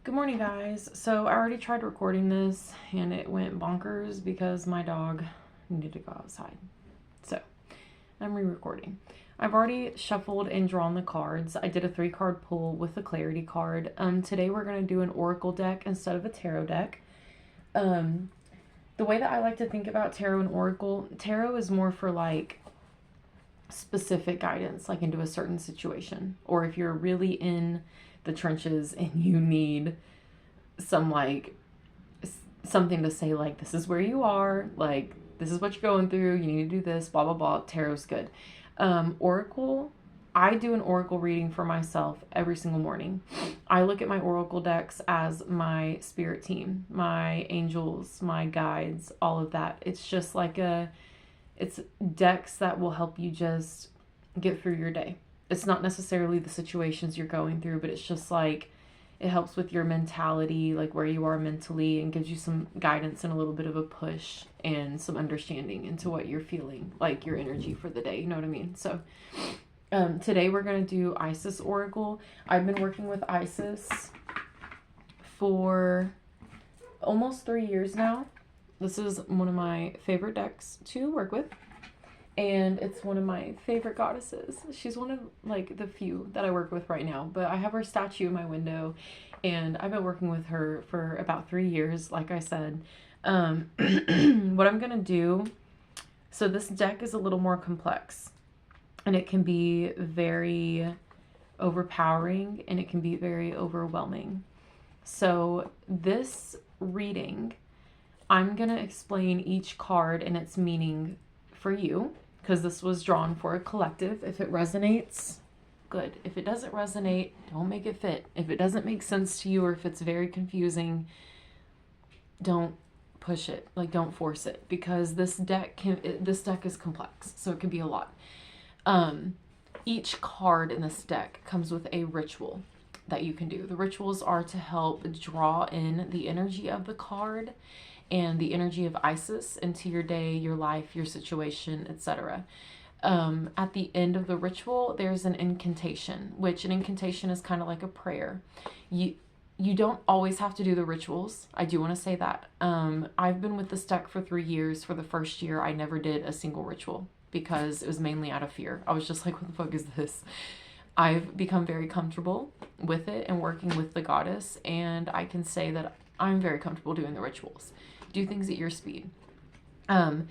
Good morning, guys. So I already tried recording this and it went bonkers because my dog needed to go outside. So I'm re-recording. I've already shuffled and drawn the cards. I did a 3-card pull with a clarity card. Today we're going to do an oracle deck instead of a tarot deck. The way that I like to think about tarot and oracle, tarot is more for like specific guidance, like into a certain situation, or if you're really in the trenches and you need some like something to say, like, this is where you are, like, this is what you're going through, you need to do this, blah blah blah. Tarot's good. Oracle, I do an oracle reading for myself every single morning. I look at my oracle decks as my spirit team, my angels, my guides, all of that. It's just like it's decks that will help you just get through your day. It's not necessarily the situations you're going through, but it's just like it helps with your mentality, like where you are mentally, and gives you some guidance and a little bit of a push and some understanding into what you're feeling, like your energy for the day. You know what I mean? So today we're going to do Isis Oracle. I've been working with Isis for almost 3 years now. This is one of my favorite decks to work with. And it's one of my favorite goddesses. She's one of like the few that I work with right now, but I have her statue in my window and I've been working with her for about 3 years, like I said. What I'm gonna do, so this deck is a little more complex and it can be very overpowering and it can be very overwhelming. So this reading, I'm gonna explain each card and its meaning for you, because this was drawn for a collective. If it resonates, good. If it doesn't resonate, don't make it fit. If it doesn't make sense to you or if it's very confusing, don't push it. Like, don't force it, because this deck is complex, so it can be a lot. Each card in this deck comes with a ritual that you can do. The rituals are to help draw in the energy of the card and the energy of Isis into your day, your life, your situation, etc. At the end of the ritual, there's an incantation, which an incantation is kind of like a prayer. You don't always have to do the rituals. I do want to say that. I've been with this deck for 3 years. For the first year, I never did a single ritual because it was mainly out of fear. I was just like, what the fuck is this? I've become very comfortable with it and working with the goddess, and I can say that I'm very comfortable doing the rituals. Do things at your speed. When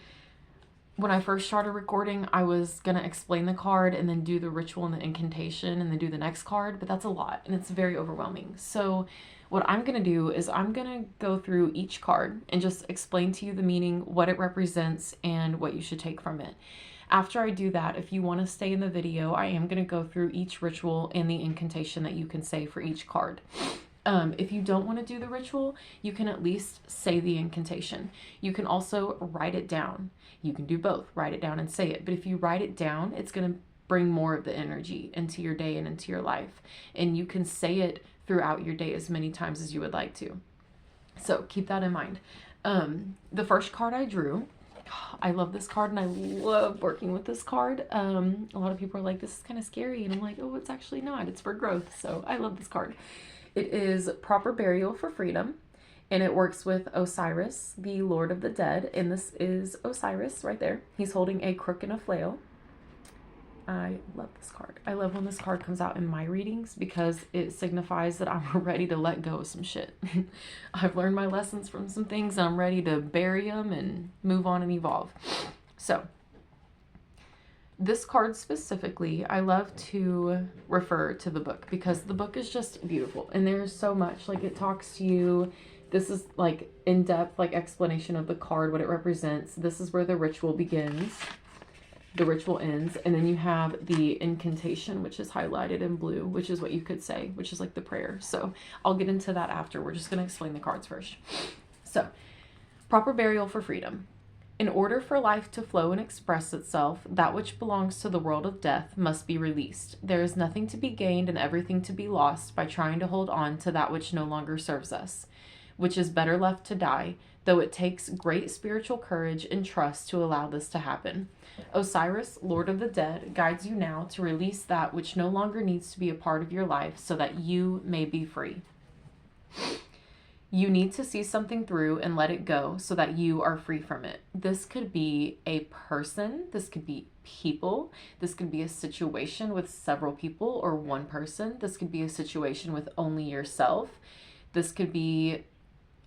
I first started recording, I was going to explain the card and then do the ritual and the incantation and then do the next card, but that's a lot and it's very overwhelming. So what I'm going to do is I'm going to go through each card and just explain to you the meaning, what it represents, and what you should take from it. After I do that, if you want to stay in the video, I am going to go through each ritual and the incantation that you can say for each card. If you don't want to do the ritual, you can at least say the incantation. You can also write it down. You can do both, write it down and say it. But if you write it down, it's going to bring more of the energy into your day and into your life. And you can say it throughout your day as many times as you would like to. So keep that in mind. The first card I drew, I love this card and I love working with this card. A lot of people are like, this is kind of scary. And I'm like, oh, it's actually not. It's for growth. So I love this card. It is Proper Burial for Freedom, and it works with Osiris, the Lord of the Dead, and this is Osiris right there. He's holding a crook and a flail. I love this card. I love when this card comes out in my readings because it signifies that I'm ready to let go of some shit. I've learned my lessons from some things, and I'm ready to bury them and move on and evolve. So this card specifically, I love to refer to the book because the book is just beautiful and there's so much, like, it talks to you. This is like in-depth, like, explanation of the card, what it represents. This is where the ritual begins, the ritual ends, and then you have the incantation, which is highlighted in blue, which is what you could say, which is like the prayer. So I'll get into that after. We're just going to explain the cards first. So, Proper Burial for Freedom. In order for life to flow and express itself, that which belongs to the world of death must be released. There is nothing to be gained and everything to be lost by trying to hold on to that which no longer serves us, which is better left to die, though it takes great spiritual courage and trust to allow this to happen. Osiris, Lord of the Dead, guides you now to release that which no longer needs to be a part of your life so that you may be free. You need to see something through and let it go so that you are free from it. This could be a person, this could be people, this could be a situation with several people or one person, this could be a situation with only yourself, this could be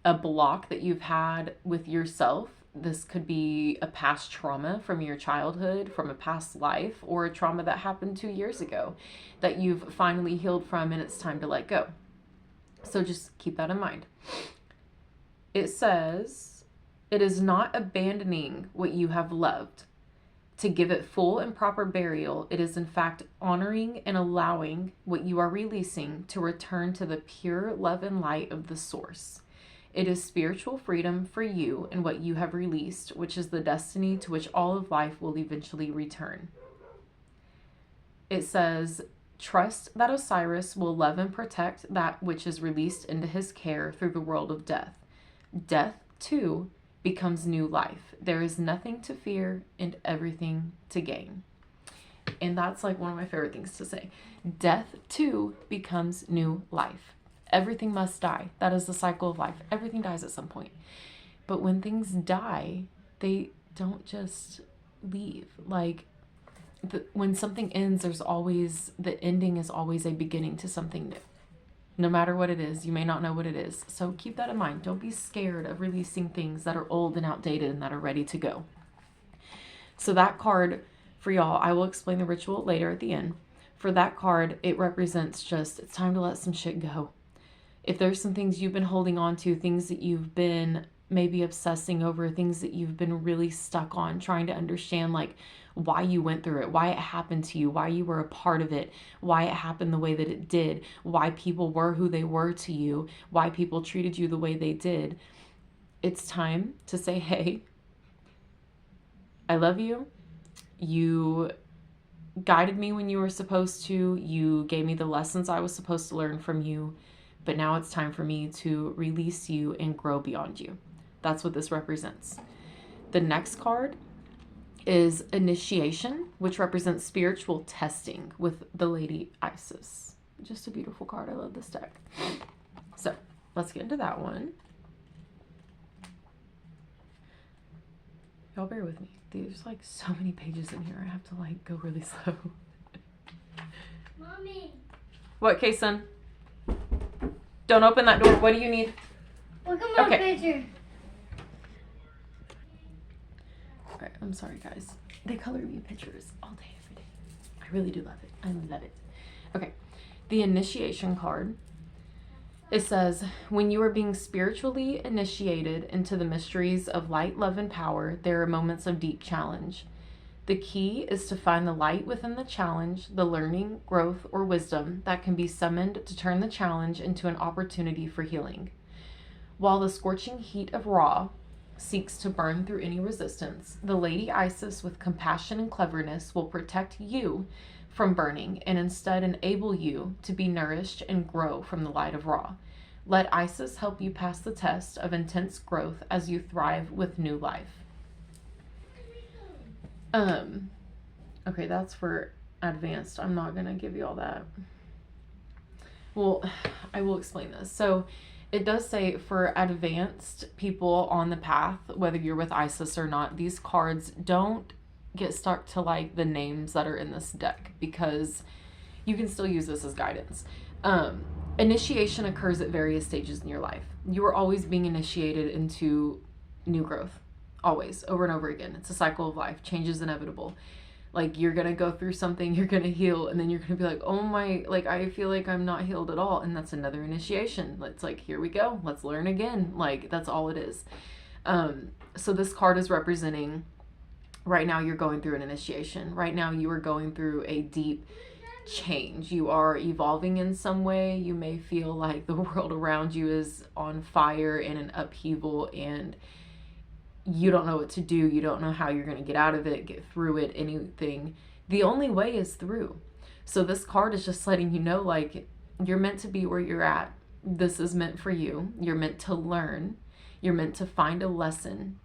a block that you've had with yourself. This could be a past trauma from your childhood, from a past life, or a trauma that happened 2 years ago that you've finally healed from and it's time to let go. So just keep that in mind. It says, it is not abandoning what you have loved to give it full and proper burial. It is in fact honoring and allowing what you are releasing to return to the pure love and light of the source. It is spiritual freedom for you and what you have released, which is the destiny to which all of life will eventually return. It says, trust that Osiris will love and protect that which is released into his care through the world of death. Death, too, becomes new life. There is nothing to fear and everything to gain. And that's like one of my favorite things to say. Death, too, becomes new life. Everything must die. That is the cycle of life. Everything dies at some point. But when things die, they don't just leave. Like, when something ends, the ending is always a beginning to something new. No matter what it is, you may not know what it is. So keep that in mind. Don't be scared of releasing things that are old and outdated and that are ready to go. So that card for y'all, I will explain the ritual later at the end. For that card, it represents just, it's time to let some shit go. If there's some things you've been holding on to, things that you've been maybe obsessing over, things that you've been really stuck on, trying to understand like why you went through it, why it happened to you, why you were a part of it, why it happened the way that it did, why people were who they were to you, why people treated you the way they did. It's time to say, hey, I love you. You guided me when you were supposed to. You gave me the lessons I was supposed to learn from you. But now it's time for me to release you and grow beyond you. That's what this represents. The next card is Initiation, which represents spiritual testing with the Lady Isis. Just a beautiful card. I love this deck. So let's get into that one. Y'all bear with me. There's like so many pages in here. I have to like go really slow. Mommy. What, Kason? Don't open that door. What do you need? Look at my picture. Okay, I'm sorry, guys. They color me pictures all day, every day. I really do love it. I love it. Okay, the Initiation card. It says, when you are being spiritually initiated into the mysteries of light, love, and power, there are moments of deep challenge. The key is to find the light within the challenge, the learning, growth, or wisdom that can be summoned to turn the challenge into an opportunity for healing. While the scorching heat of Ra seeks to burn through any resistance, the Lady Isis, with compassion and cleverness, will protect you from burning and instead enable you to be nourished and grow from the light of Ra. Let Isis help you pass the test of intense growth as you thrive with new life. Okay, that's for advanced. I'm not gonna give you all that. Well, I will explain this. So it does say for advanced people on the path, whether you're with Isis or not, these cards don't get stuck to like the names that are in this deck because you can still use this as guidance. Initiation occurs at various stages in your life. You are always being initiated into new growth. Always, over and over again. It's a cycle of life. Change is inevitable. Like, you're going to go through something, you're going to heal, and then you're going to be like, oh my, like, I feel like I'm not healed at all. And that's another initiation. It's like, here we go. Let's learn again. Like, that's all it is. So this card is representing, right now you're going through an initiation. Right now you are going through a deep change. You are evolving in some way. You may feel like the world around you is on fire and an upheaval, and you don't know what to do. You don't know how you're going to get out of it, get through it, anything. The only way is through. So this card is just letting you know, like, you're meant to be where you're at. This is meant for you. You're meant to learn. You're meant to find a lesson,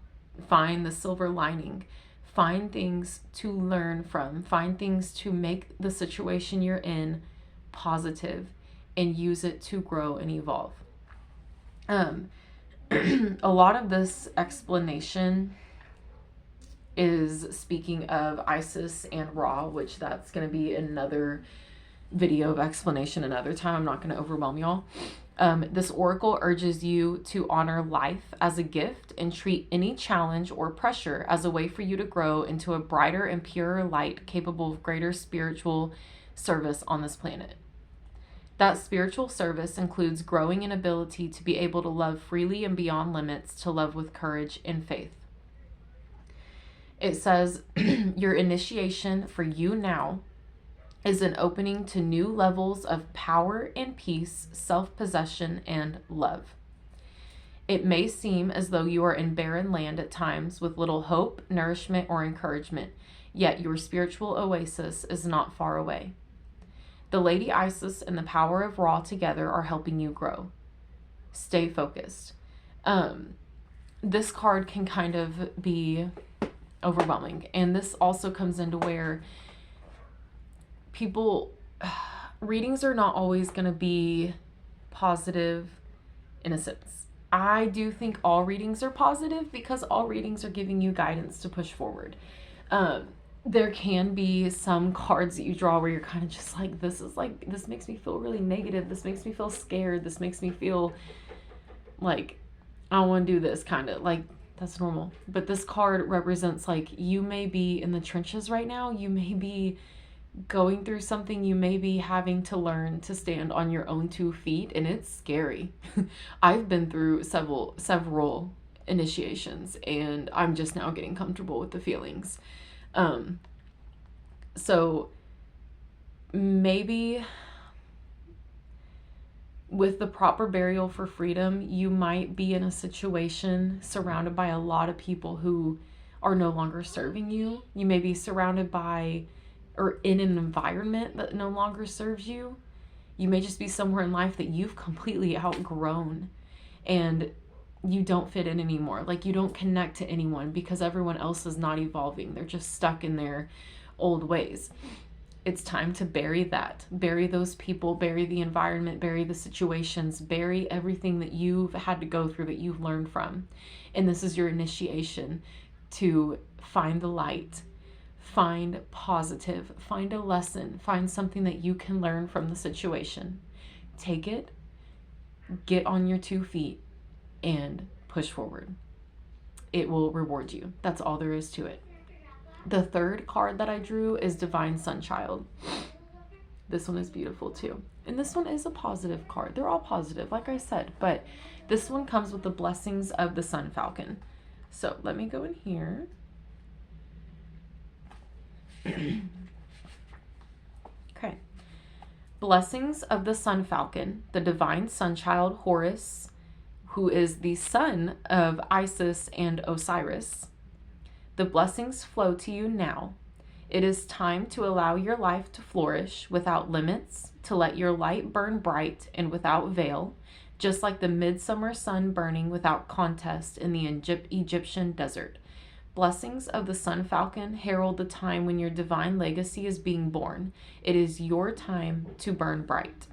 find the silver lining, find things to learn from, find things to make the situation you're in positive and use it to grow and evolve. Um, a lot of this explanation is speaking of Isis and Ra, which that's going to be another video of explanation another time. I'm not going to overwhelm y'all. This oracle urges you to honor life as a gift and treat any challenge or pressure as a way for you to grow into a brighter and purer light capable of greater spiritual service on this planet. That spiritual service includes growing in ability to be able to love freely and beyond limits, to love with courage and faith. It says, your initiation for you now is an opening to new levels of power and peace, self-possession, and love. It may seem as though you are in barren land at times with little hope, nourishment, or encouragement, yet your spiritual oasis is not far away. The Lady Isis and the power of Ra together are helping you grow. Stay focused. This card can kind of be overwhelming, and this also comes into where people, readings are not always going to be positive in a sense. I do think all readings are positive because all readings are giving you guidance to push forward. There can be some cards that you draw where you're kind of just like, this makes me feel really negative. This makes me feel scared. This makes me feel like I don't want to do this, kind of like that's normal. But this card represents like you may be in the trenches right now. You may be going through something. You may be having to learn to stand on your own 2 feet, and it's scary. I've been through several initiations, and I'm just now getting comfortable with the feelings. So maybe with the proper burial for freedom, you might be in a situation surrounded by a lot of people who are no longer serving you. You may be surrounded by or in an environment that no longer serves you. You may just be somewhere in life that you've completely outgrown and you don't fit in anymore. Like you don't connect to anyone because everyone else is not evolving. They're just stuck in their old ways. It's time to bury that. Bury those people, bury the environment, bury the situations, bury everything that you've had to go through, that you've learned from. And this is your initiation to find the light, find positive, find a lesson, find something that you can learn from the situation. Take it, get on your 2 feet, and push forward. It will reward you. That's all there is to it. The third card that I drew is Divine Sunchild. This one is beautiful too. And this one is a positive card. They're all positive, like I said, but this one comes with the blessings of the Sun Falcon. So let me go in here. Okay. Blessings of the Sun Falcon, the Divine Sunchild Horus, who is the son of Isis and Osiris. The blessings flow to you now. It is time to allow your life to flourish without limits, to let your light burn bright and without veil, just like the midsummer sun burning without contest in the Egyptian desert. Blessings of the Sun Falcon herald the time when your divine legacy is being born. It is your time to burn bright.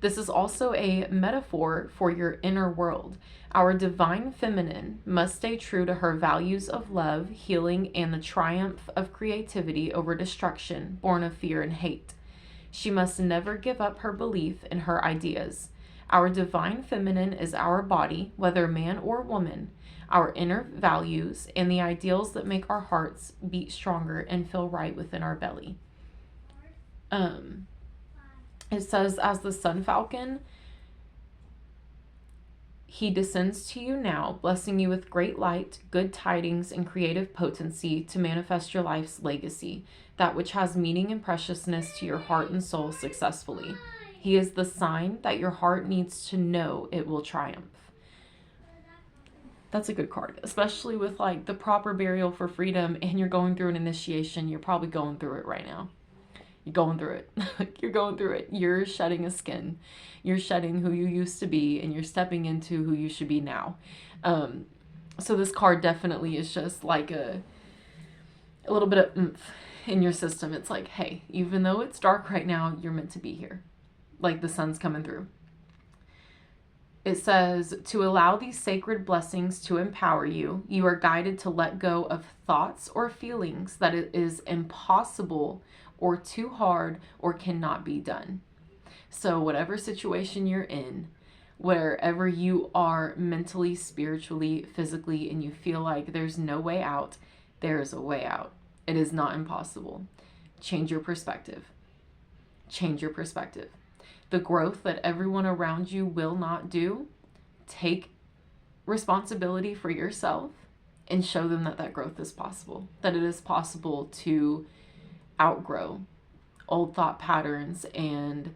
This is also a metaphor for your inner world. Our divine feminine must stay true to her values of love, healing, and the triumph of creativity over destruction, born of fear and hate. She must never give up her belief in her ideas. Our divine feminine is our body, whether man or woman, our inner values, and the ideals that make our hearts beat stronger and feel right within our belly. It says, as the Sun Falcon, he descends to you now, blessing you with great light, good tidings, and creative potency to manifest your life's legacy, that which has meaning and preciousness to your heart and soul successfully. He is the sign that your heart needs to know it will triumph. That's a good card, especially with like the proper burial for freedom and you're going through an initiation. You're probably going through it right now. You're going through it. You're going through it. You're shedding a skin. You're shedding who you used to be and you're stepping into who you should be now. So this card definitely is just like a little bit of oomph in your system. It's like, hey, even though it's dark right now, you're meant to be here. like the sun's coming through. It says, to allow these sacred blessings to empower you, you are guided to let go of thoughts or feelings that it is impossible or too hard or cannot be done. So whatever situation you're in, wherever you are mentally, spiritually, physically, and you feel like there's no way out, there is a way out. It is not impossible. Change your perspective. Change your perspective. The growth that everyone around you will not do, take responsibility for yourself and show them that that growth is possible, that it is possible to outgrow old thought patterns and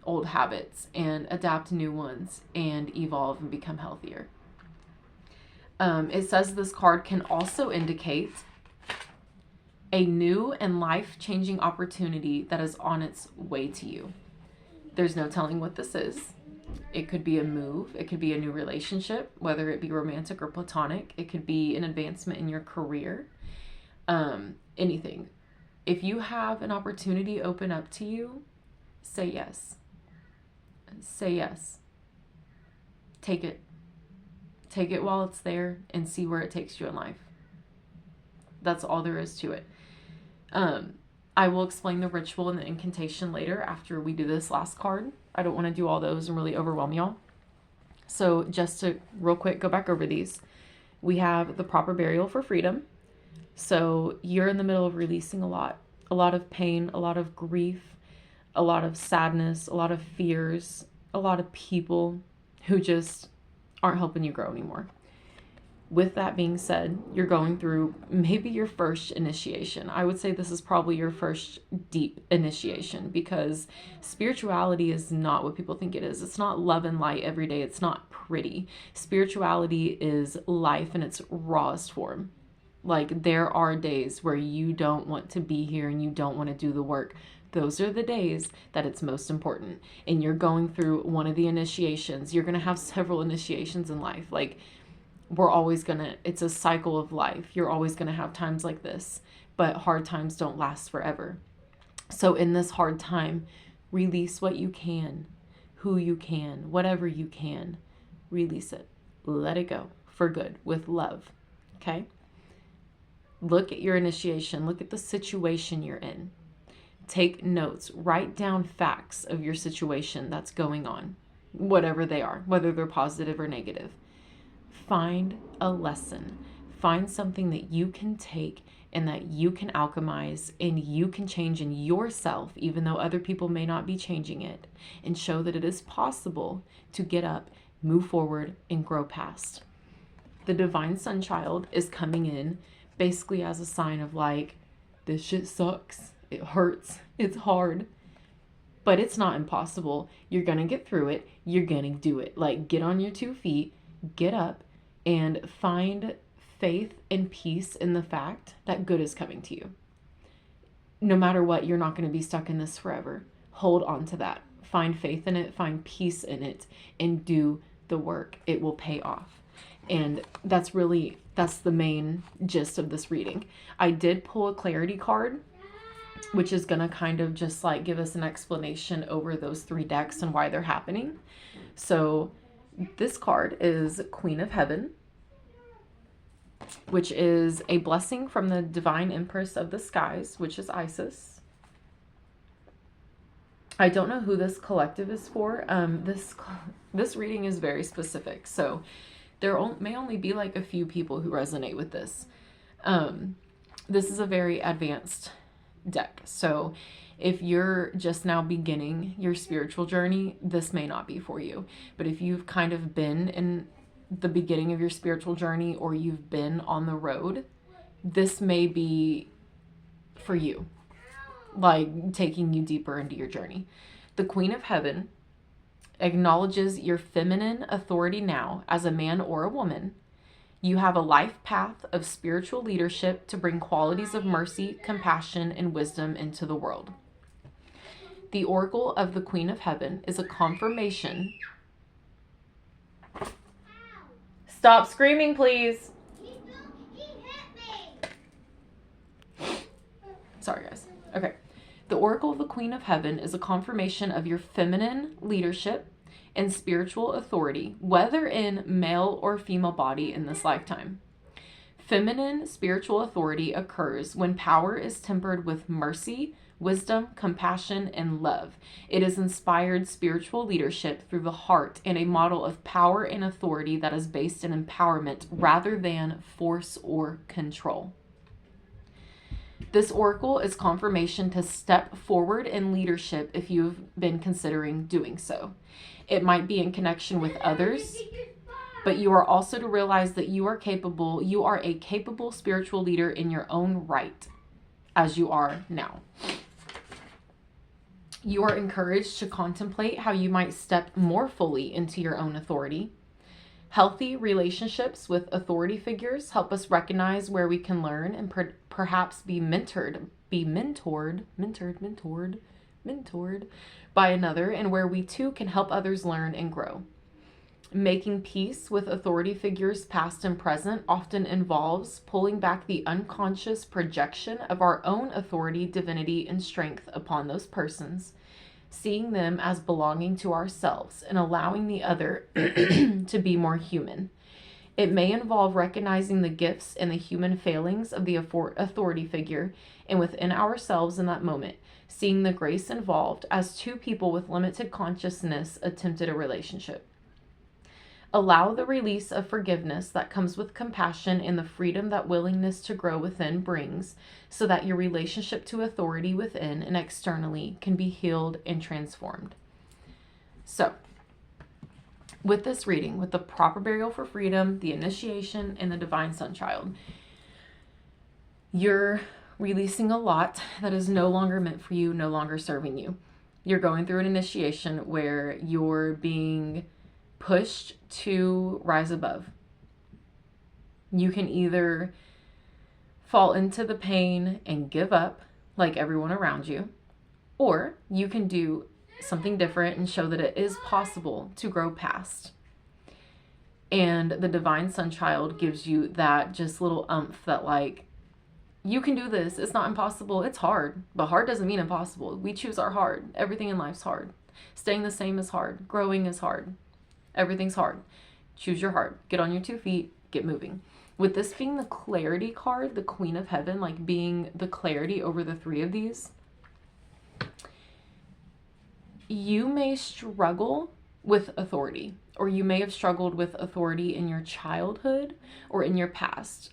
old habits and adapt new ones and evolve and become healthier. It says this card can also indicate a new and life-changing opportunity that is on its way to you. There's no telling what this is. It could be a move. It could be a new relationship, whether it be romantic or platonic. It could be an advancement in your career. Anything. If you have an opportunity open up to you, say yes. Say yes. Take it. Take it while it's there and see where it takes you in life. That's all there is to it. I will explain the ritual and the incantation later after we do this last card. I don't want to do all those and really overwhelm y'all. So just to real quick go back over these. We have the proper burial for freedom. So you're in the middle of releasing a lot of pain, a lot of grief, a lot of sadness, a lot of fears, a lot of people who just aren't helping you grow anymore. With that being said, you're going through maybe your first initiation. I would say this is probably your first deep initiation because spirituality is not what people think it is. It's not love and light every day. It's not pretty. Spirituality is life in its rawest form. Like there are days where you don't want to be here and you don't want to do the work. Those are the days that it's most important. And you're going through one of the initiations. You're going to have several initiations in life. Like it's a cycle of life. You're always going to have times like this, but hard times don't last forever. So in this hard time, release what you can, who you can, whatever you can, release it. Let it go for good with love. Okay. Look at your initiation. Look at the situation you're in. Take notes, write down facts of your situation that's going on, whatever they are, whether they're positive or negative. Find a lesson. Find something that you can take and that you can alchemize and you can change in yourself, even though other people may not be changing it, and show that it is possible to get up, move forward, and grow past. The Divine Sun Child is coming in basically as a sign of like, this shit sucks. It hurts. It's hard. But it's not impossible. You're going to get through it. You're going to do it. Like, get on your 2 feet, get up, and find faith and peace in the fact that good is coming to you. No matter what, you're not going to be stuck in this forever. Hold on to that. Find faith in it, find peace in it, and do the work. It will pay off. And that's the main gist of this reading. I did pull a clarity card, which is going to kind of just like give us an explanation over those 3 decks and why they're happening. So this card is Queen of Heaven, which is a blessing from the Divine Empress of the Skies, which is Isis. I don't know who this collective is for. This reading is very specific, so there may only be like a few people who resonate with this. This is a very advanced deck, so if you're just now beginning your spiritual journey, this may not be for you. But if you've kind of been in the beginning of your spiritual journey or you've been on the road, this may be for you, like taking you deeper into your journey. The Queen of Heaven acknowledges your feminine authority now as a man or a woman. You have a life path of spiritual leadership to bring qualities of mercy, compassion, and wisdom into the world. The Oracle of the Queen of Heaven is a confirmation. Stop screaming, please. He hit me. Sorry, guys. Okay. The Oracle of the Queen of Heaven is a confirmation of your feminine leadership and spiritual authority, whether in male or female body in this lifetime. Feminine spiritual authority occurs when power is tempered with mercy, wisdom, compassion, and love. It is inspired spiritual leadership through the heart and a model of power and authority that is based in empowerment rather than force or control. This oracle is confirmation to step forward in leadership if you've been considering doing so. It might be in connection with others, but you are also to realize that you are a capable spiritual leader in your own right, as you are now. You are encouraged to contemplate how you might step more fully into your own authority. Healthy relationships with authority figures help us recognize where we can learn and perhaps be mentored by another, and where we too can help others learn and grow. Making peace with authority figures past and present often involves pulling back the unconscious projection of our own authority, divinity, and strength upon those persons, seeing them as belonging to ourselves and allowing the other to be more human. It may involve recognizing the gifts and the human failings of the authority figure and within ourselves in that moment, seeing the grace involved as two people with limited consciousness attempted a relationship. Allow the release of forgiveness that comes with compassion and the freedom that willingness to grow within brings, so that your relationship to authority within and externally can be healed and transformed. So, with this reading, with the proper burial for freedom, the initiation, and the divine sun child, you're releasing a lot that is no longer meant for you, no longer serving you. You're going through an initiation where you're being pushed to rise above. You can either fall into the pain and give up like everyone around you, or you can do something different and show that it is possible to grow past. And the divine sun child gives you that just little umph that, like, you can do this. It's not impossible. It's hard, but hard doesn't mean impossible. We choose our hard. Everything in life's hard. Staying the same is hard. Growing is hard. Everything's hard. Choose your heart. Get on your 2 feet. Get moving. With this being the clarity card, the Queen of Heaven, like being the clarity over the 3 of these, you may struggle with authority, or you may have struggled with authority in your childhood or in your past,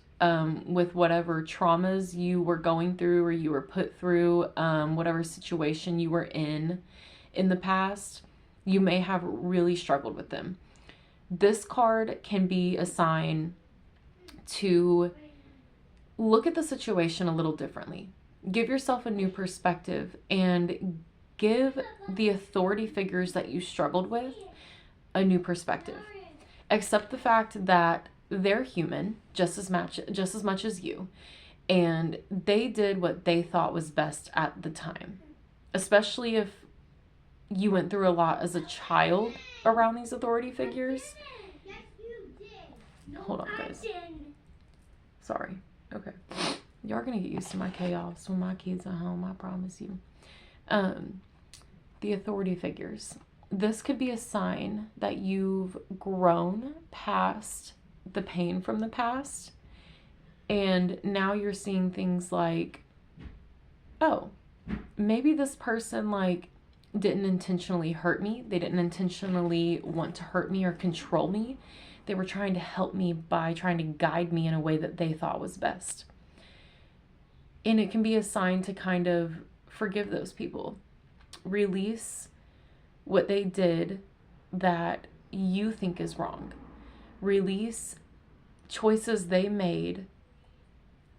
with whatever traumas you were going through or you were put through, whatever situation you were in the past. You may have really struggled with them. This card can be a sign to look at the situation a little differently. Give yourself a new perspective and give the authority figures that you struggled with a new perspective. Accept the fact that they're human just as much as you, and they did what they thought was best at the time, especially if you went through a lot as a child around these authority figures. Hold on, guys. Sorry. Okay. Y'all are going to get used to my chaos when my kids are home, I promise you. The authority figures. This could be a sign that you've grown past the pain from the past, and now you're seeing things like, oh, maybe this person, like, didn't intentionally hurt me. They didn't intentionally want to hurt me or control me. They were trying to help me by trying to guide me in a way that they thought was best. And it can be a sign to kind of forgive those people. Release what they did that you think is wrong. Release choices they made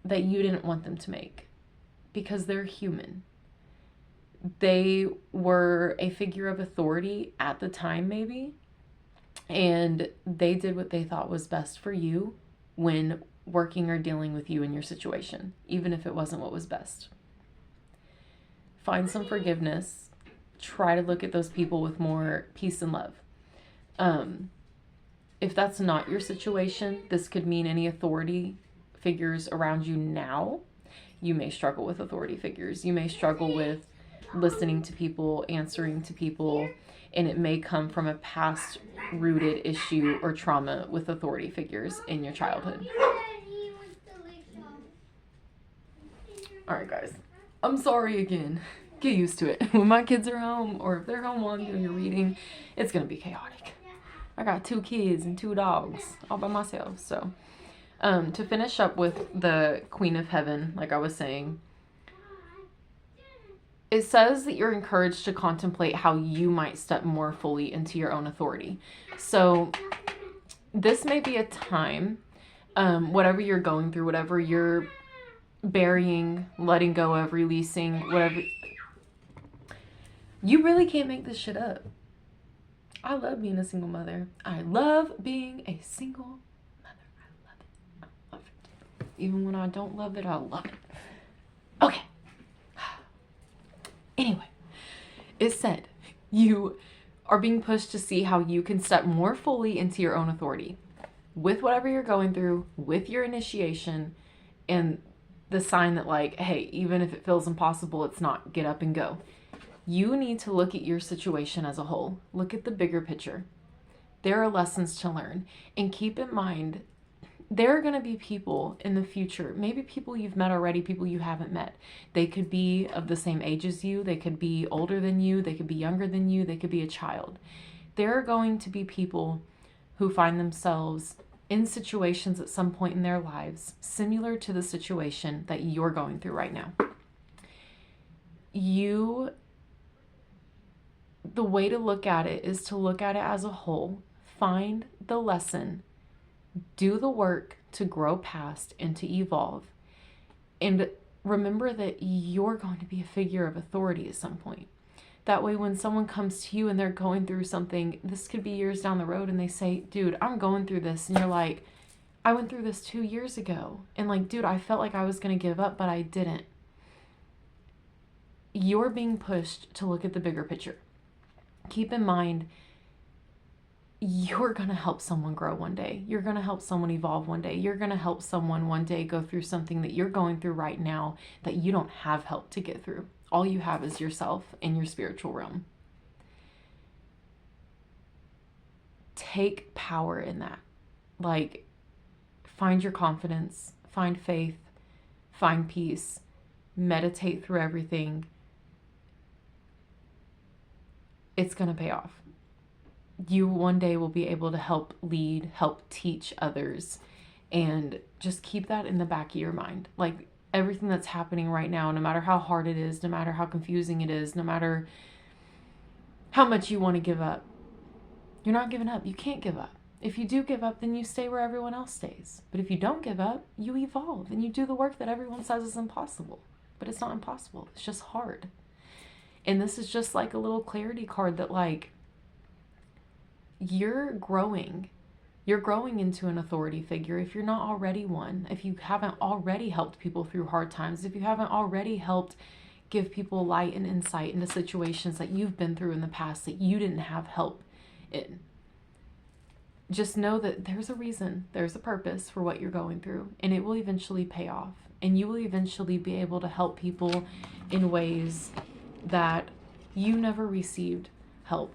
that you didn't want them to make, because they're human. They were a figure of authority at the time, maybe, and they did what they thought was best for you when working or dealing with you in your situation, even if it wasn't what was best. Find some forgiveness. Try to look at those people with more peace and love. If that's not your situation, this could mean any authority figures around you now. You may struggle with authority figures. You may struggle with listening to people, answering to people, and it may come from a past rooted issue or trauma with authority figures in your childhood. All right, guys. I'm sorry again. Get used to it. When my kids are home, or if they're home while I'm doing your reading, it's going to be chaotic. I got 2 kids and 2 dogs all by myself. So, to finish up with the Queen of Heaven, like I was saying, it says that you're encouraged to contemplate how you might step more fully into your own authority. So, this may be a time, whatever you're going through, whatever you're burying, letting go of, releasing, whatever. You really can't make this shit up. I love being a single mother. I love being a single mother. I love it. I love it. Even when I don't love it, I love it. Okay. Anyway, it said you are being pushed to see how you can step more fully into your own authority with whatever you're going through, with your initiation, and the sign that, like, hey, even if it feels impossible, it's not. Get up and go. You need to look at your situation as a whole. Look at the bigger picture. There are lessons to learn. And keep in mind, there are going to be people in the future, maybe people you've met already, people you haven't met. They could be of the same age as you. They could be older than you. They could be younger than you. They could be a child. There are going to be people who find themselves in situations at some point in their lives similar to the situation that you're going through right now. The way to look at it is to look at it as a whole, find the lesson, do the work to grow past and to evolve, and remember that you're going to be a figure of authority at some point. That way, when someone comes to you and they're going through something, this could be years down the road, and they say, dude, I'm going through this. And you're like, I went through this 2 years ago. And like, dude, I felt like I was going to give up, but I didn't. You're being pushed to look at the bigger picture. Keep in mind, you're going to help someone grow one day. You're going to help someone evolve one day. You're going to help someone one day go through something that you're going through right now that you don't have help to get through. All you have is yourself and your spiritual realm. Take power in that. Like, find your confidence, find faith, find peace, meditate through everything. It's going to pay off. You one day will be able to help lead, help teach others, and just keep that in the back of your mind. Like, everything that's happening right now, no matter how hard it is, no matter how confusing it is, no matter how much you want to give up, you're not giving up. You can't give up. If you do give up, then you stay where everyone else stays. But if you don't give up, you evolve and you do the work that everyone says is impossible. But it's not impossible. It's just hard. And this is just like a little clarity card that, like, you're growing. You're growing into an authority figure if you're not already one. If you haven't already helped people through hard times, if you haven't already helped give people light and insight into situations that you've been through in the past that you didn't have help in. Just know that there's a reason, there's a purpose for what you're going through, and it will eventually pay off. And you will eventually be able to help people in ways that you never received help.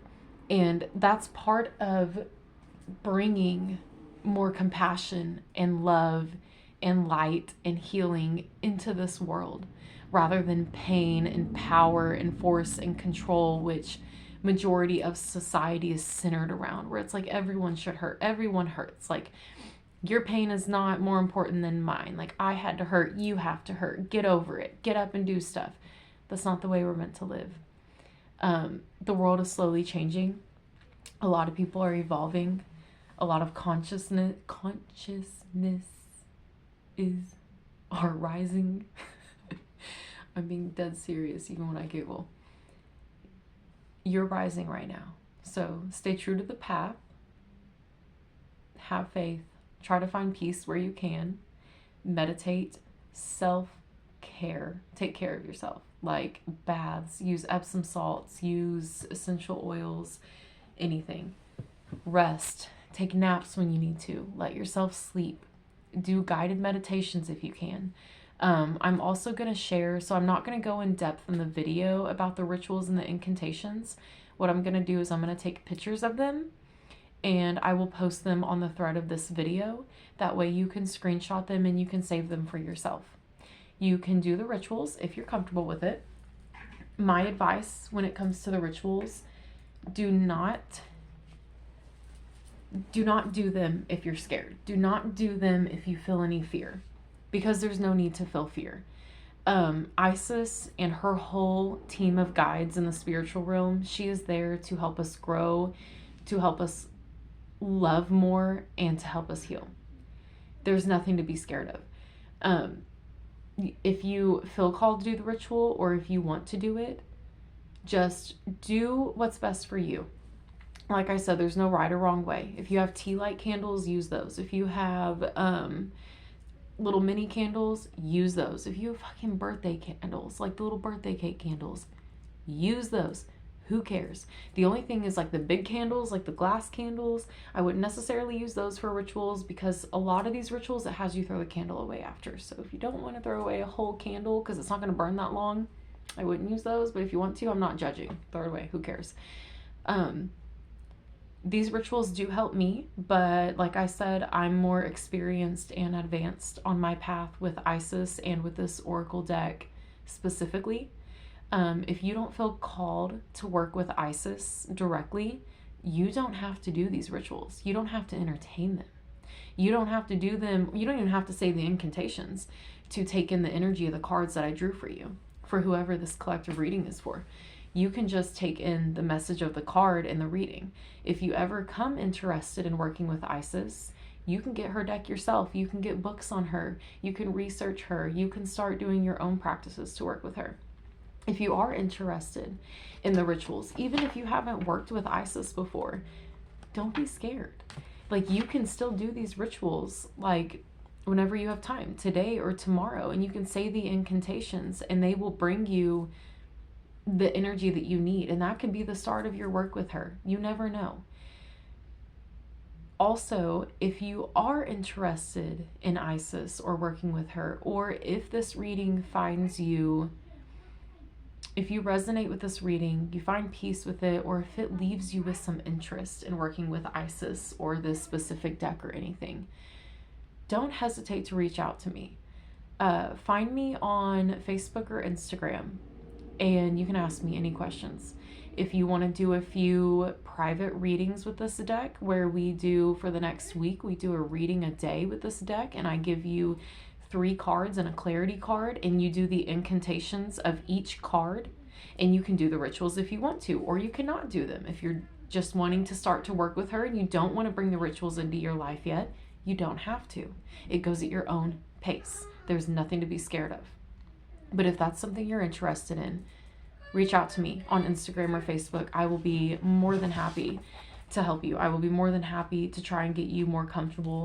And that's part of bringing more compassion and love and light and healing into this world, rather than pain and power and force and control, which majority of society is centered around, where it's like everyone should hurt, everyone hurts. Like, your pain is not more important than mine. Like, I had to hurt, you have to hurt. Get over it. Get up and do stuff. That's not the way we're meant to live. The world is slowly changing. A lot of people are evolving. A lot of consciousness are rising. I'm being dead serious even when I giggle. You're rising right now. So stay true to the path. Have faith. Try to find peace where you can. Meditate. Self-care. Take care of yourself. Like baths. Use Epsom salts. Use essential oils. Anything. Rest. Take naps when you need to. Let yourself sleep. Do guided meditations if you can. I'm also going to share, so I'm not going to go in depth in the video about the rituals and the incantations. What I'm going to do is I'm going to take pictures of them and I will post them on the thread of this video. That way you can screenshot them and you can save them for yourself. You can do the rituals if you're comfortable with it. My advice when it comes to the rituals, do not do them if you're scared. Do not do them if you feel any fear, because there's no need to feel fear. Isis and her whole team of guides in the spiritual realm, she is there to help us grow, to help us love more, and to help us heal. There's nothing to be scared of. If you feel called to do the ritual or if you want to do it, just do what's best for you. Like I said, there's no right or wrong way. If you have tea light candles, use those. If you have little mini candles, use those. If you have fucking birthday candles, like the little birthday cake candles, use those. Who cares? The only thing is, like the big candles, like the glass candles, I wouldn't necessarily use those for rituals, because a lot of these rituals, it has you throw the candle away after. So if you don't want to throw away a whole candle because it's not going to burn that long, I wouldn't use those. But if you want to, I'm not judging. Throw it away. Who cares? These rituals do help me, but like I said, I'm more experienced and advanced on my path with Isis and with this Oracle deck specifically. If you don't feel called to work with Isis directly, you don't have to do these rituals. You don't have to entertain them. You don't have to do them. You don't even have to say the incantations to take in the energy of the cards that I drew for you, for whoever this collective reading is for. You can just take in the message of the card in the reading. If you ever come interested in working with Isis, you can get her deck yourself. You can get books on her. You can research her. You can start doing your own practices to work with her. If you are interested in the rituals, even if you haven't worked with Isis before, don't be scared. Like, you can still do these rituals, like, whenever you have time, today or tomorrow, and you can say the incantations and they will bring you the energy that you need, and that could be the start of your work with her. You never know. Also, if you are interested in Isis or working with her, or if this reading finds you, if you resonate with this reading, you find peace with it, or if it leaves you with some interest in working with Isis or this specific deck or anything, don't hesitate to reach out to me. Find me on Facebook or Instagram, and you can ask me any questions. If you want to do a few private readings with this deck, where we do, for the next week, we do a reading a day with this deck, and I give you 3 cards and a clarity card, and you do the incantations of each card, and you can do the rituals if you want to, or you cannot do them. If you're just wanting to start to work with her and you don't want to bring the rituals into your life yet, you don't have to. It goes at your own pace. There's nothing to be scared of. But if that's something you're interested in, reach out to me on Instagram or Facebook. I will be more than happy to help you. I will be more than happy to try and get you more comfortable